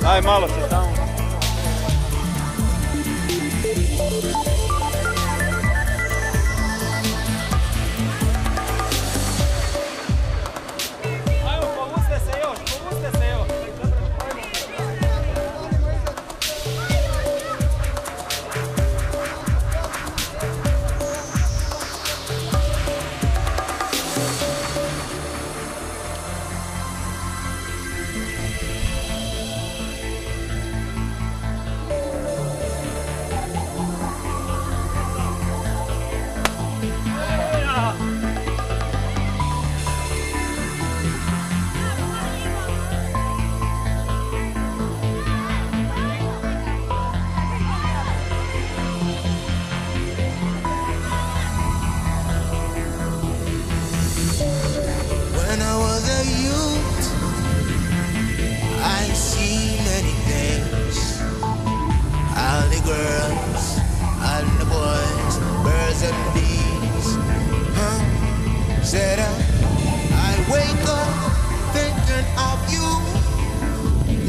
Aj, malo se tamo. Ajmo, povucite se još, povucite se još.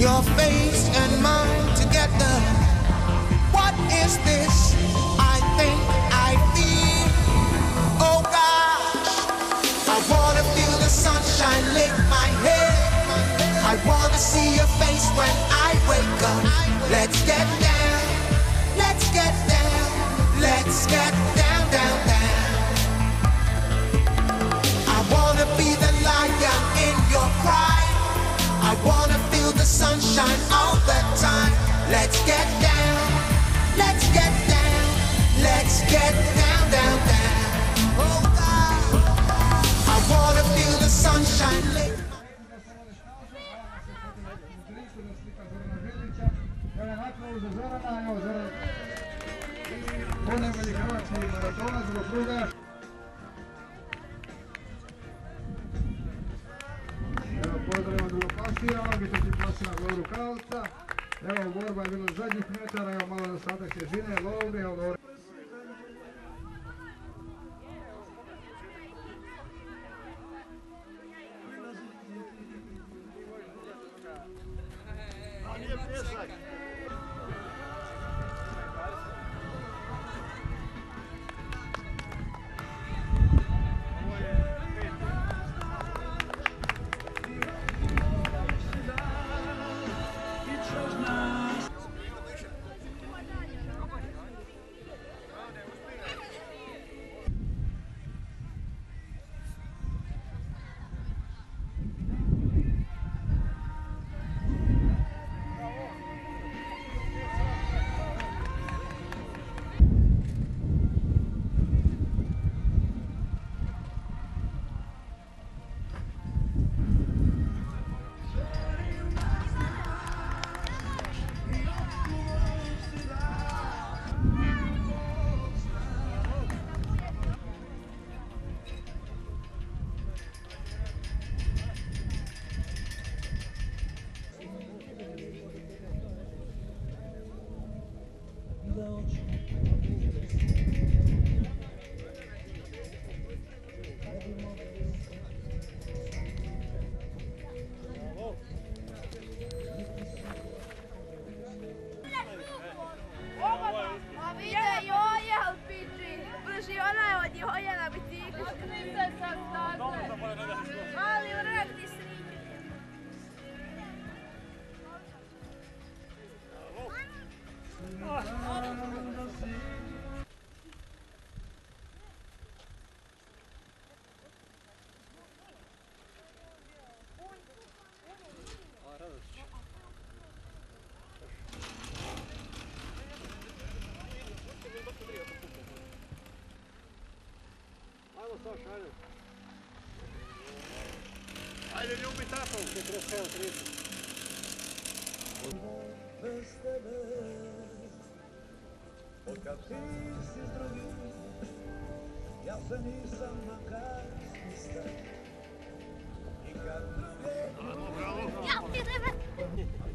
Your face and mine together. What is this I think I feel? Oh gosh, I wanna feel the sunshine lick my head. I wanna see your face when I wake up. Let's get down, let's get down, let's get down, down, down. I wanna be the lion in your pride. I wanna feel the sunshine all the time. Let's get down, let's get down, let's get down, down, down. Oh God, I wanna feel the sunshine. Pozdravljamo drugoplasiranog i treći plasiranog Lovru Kralca. Evo, borba je bila zadnjih metara, evo malo nedostatak težine, Lovri, evo Lovri. Ajde, ljubi tako! 47-30. Bez tebe, otkad ti si s drugim, ja se nisam makar smistar. I kad druge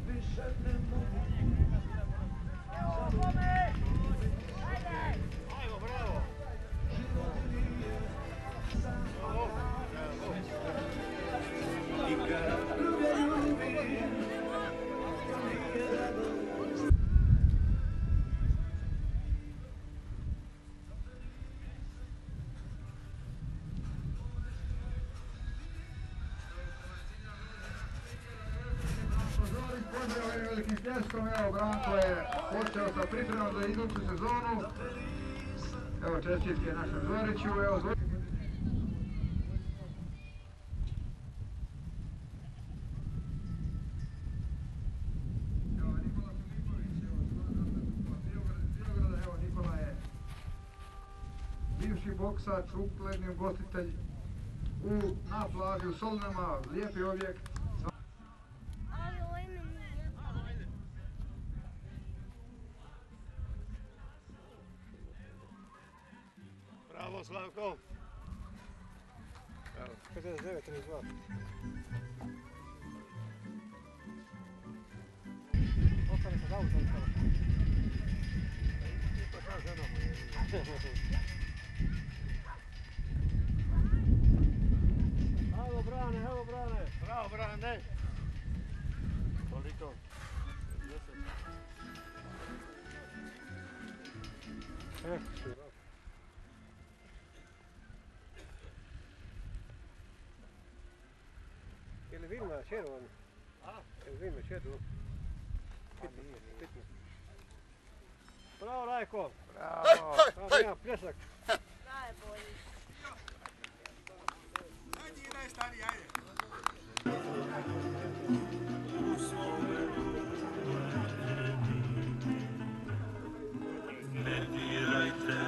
više ne mogu. Ajmo, bravo! Život nije samo i kad druge ljubim, velikim pljeskom, evo Branko je počeo sa pripremom za iduću sezonu. Evo čestitke našem Zoriću, evo Zorić. Bivši boksač, ugledni ugostitelj na plaži u Solinama, lijepi objekt. Bravo Slavko! 59-32. Ostane se dao sam stalo. Pa šta žena moja? Evo Brane, evo Brane! Bravo Brane! Toliko. 10. Ili vidimo čeru on? Ili vidimo čeru? Pitno. Bravo Rajko! Bravo! Bravo, nema pljesak. Daj bolji. Ajde, daj stani, ajde. Ne dirajte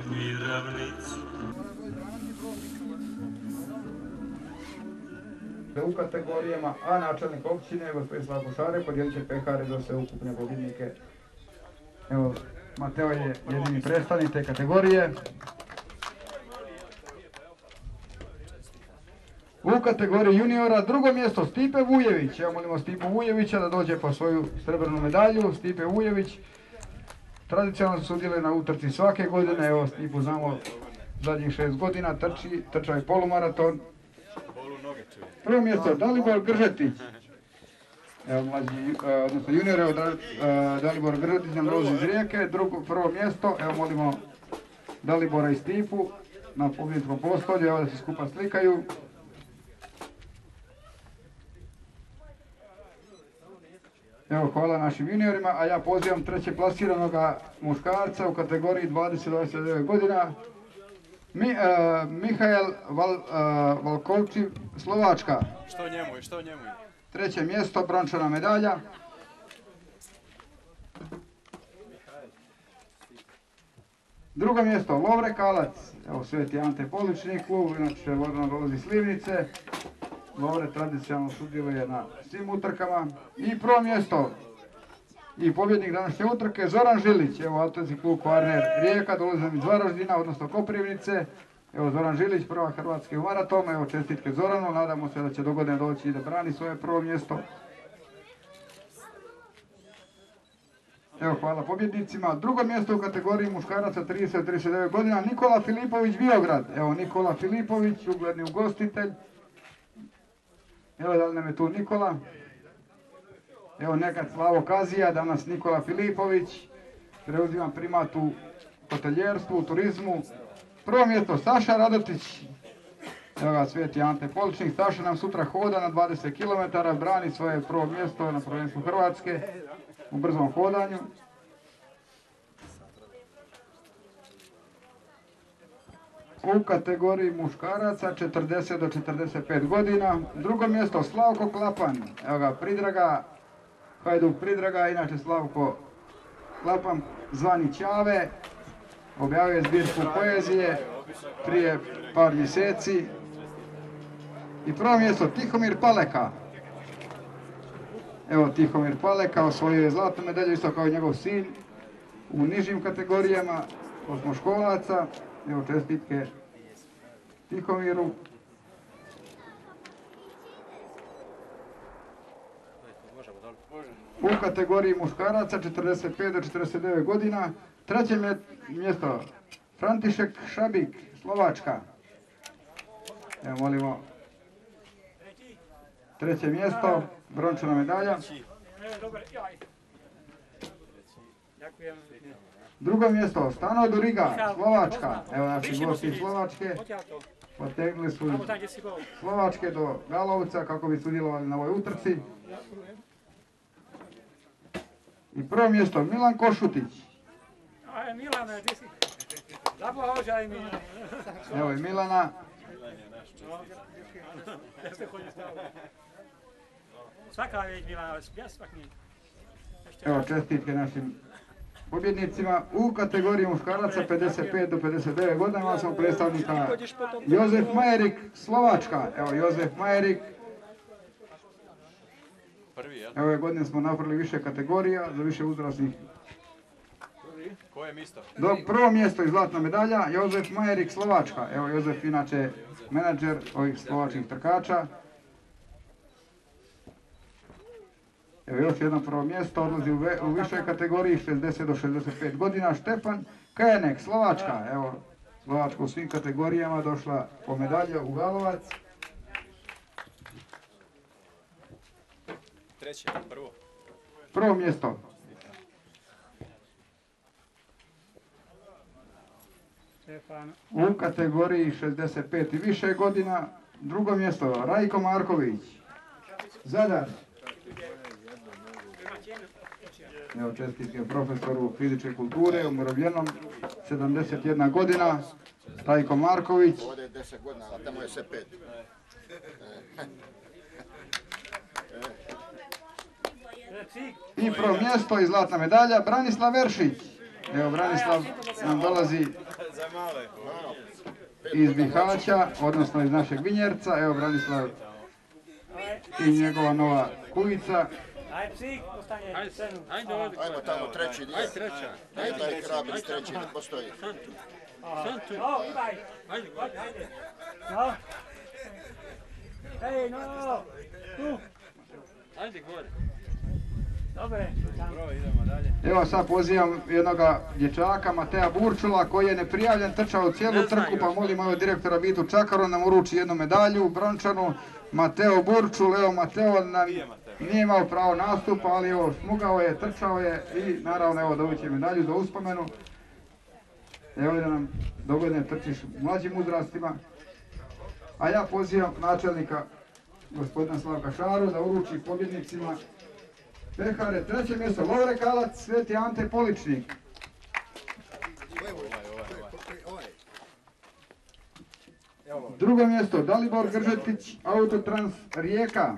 mi ravnicu. U kategorijama, a načelnik općine, gospodin Slavko Šare, podijelit će pehare za sve ukupne pobjednike. Evo, Mateo je jedini predstavnik te kategorije. U kategoriji juniora drugo mjesto Stipe Vujević. Evo molimo Stipu Vujevića da dođe po svoju srebrnu medalju. Stipe Vujević tradicionalno sudjeluje na utrci svake godine. Evo Stipu znamo zadnjih 6 godina, trčao je polumaraton. Prvo mjesto Dalibor Gržetić. Evo mlađi, odnosno junior, evo Dalibor Gržetić nam dolazi iz Rijeke. Prvo mjesto, evo molimo Dalibora i Stipu na pobjedničkom postolju, evo da se skupa slikaju. Evo hvala našim juniorima, a ja pozivam treće plasiranoga muškarca u kategoriji 20-29 godina. Mihael Valkovčić, Slovačka. Što njemu? Treće mjesto, brončana medalja. Drugo mjesto, Lovre Kalac. Evo Sveti Ante Poličnik klub, inače Lovre dolazi iz Slivnice. Lovre tradicionalno sudjeluje na svim utrkama. I prvo mjesto i pobjednik današnje utrke Zoran Žilić. Evo Atletski klub Kvarner Rijeka, dolazim iz Varaždina, odnosno Koprivnice. Evo Zoran Žilić, prva Hrvatske u maratonu. Evo čestitke Zoranu, nadamo se da će dogodine doći i da brani svoje prvo mjesto. Evo hvala pobjednicima. Drugo mjesto u kategoriji muškaraca 30-39 godina Nikola Filipović Biograd. Evo Nikola Filipović, ugledni ugostitelj. Evo da li nam je tu Nikola. Evo nekad Slavo Kazija, danas Nikola Filipović. Preuzimam primat u hoteljerstvu, u turizmu. Prvo mjesto Saša Radotić. Evo ga Sveti Ante Poličnik. Saša nam sutra hoda na 20 km, brani svoje prvo mjesto na prvenstvu Hrvatske u brzom hodanju. U kategoriji muškaraca 40 do 45 godina. Drugo mjesto Slavko Klapan. Evo ga Pridraga, Hajduk Pridraga, inače Slavko Klapan zvani Ćave. Objavio je zbirku poezije prije par mjeseci. I prvo mjesto Tihomir Paleka. Evo Tihomir Paleka osvojio je zlatnu medalju isto kao i njegov sin u nižim kategorijama osmoškolaca. Evo čestitke Tihomiru. U kategoriji muškaraca 45 do 49 godina. Treće mjesto František Šabik, Slovačka. Evo molimo. Treće mjesto, brončana medalja. Drugo mjesto, Stano Duriga, Slovačka. Evo naši gosti iz Slovačke. Potegnuli su Slovačke do Galovca kako bi sudjelovali na ovoj utrci. I prvo mjesto Milan Košutić. Aj, Milane, ti si... Zapohođaj mi. Evo je Milana. Svaka već Milana, svak nije. Evo čestitke našim pobjednicima. U kategoriji muškaraca 55 do 59 godina imali smo predstavnika Jozef Majerik, Slovačka. Evo Jozef Majerik. Evo ove godine smo napravili više kategorija za više uzrasnih. Koje mjesto? Prvo mjesto i zlatna medalja, Jozef Majerik, Slovačka. Evo Jozef inače menadžer ovih slovačkih trkača. Evo još jedno prvo mjesto, odlazi u višoj kategoriji 60 do 65 godina. Štefan Kajanek, Slovačka. Evo Slovačka u svim kategorijama došla po medalje u Galovac. Treće, prvo. Prvo mjesto. U kategoriji 65 i više godina. Drugo mjesto, Rajko Marković, Zadar. Evo čestitke profesoru fizičke kulture, umirovljenom, 71 godina, Rajko Marković. Ovdje je 10 godina, a tamo je sve 5. I prvo mjesto i zlatna medalja, Branislav Veršić. Evo Branislav nam dolazi iz Bihaća, odnosno iz našeg Vinjerca. Evo Branislav i njegova nova kujica. Ajmo tamo treći dio. Ajde taj Krabić treći ne postoji. Ej, no! Tu! Ajde gore. Dobre. Evo sad pozivam jednoga dječaka, Matea Burčula, koji je neprijavljen, trčao cijelu trku, pa molim ovog direktora Vitu Čakaru nam uruči jednu medalju, brončanu. Mateo Burčul, evo Mateo nije imao pravo nastupa, ali evo smugao je, trčao je i naravno evo dobit će medalju za uspomenu. Evo da nam dogodine trčiš mlađim uzrastima. A ja pozivam načelnika gospodina Slavka Šaru da uruči pobjednicima pehare. Treće mjesto Lovre Kalac, Sveti Ante Poličnik. Drugo mjesto Dalibor Gržetić, Autotrans Rijeka.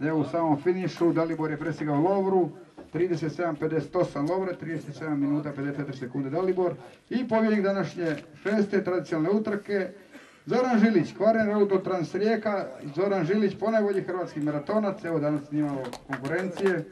Evo u samom finišu Dalibor je prestigao Lovru, 37.58 Lovre, 37 minuta 54 sekunde Dalibor. I pobjednik današnje šeste tradicionalne utrke Zoran Žilić, Kvaren Autotrans Rijeka. Zoran Žilić ponajbolji hrvatski maratonac, evo danas nije imalo konkurencije.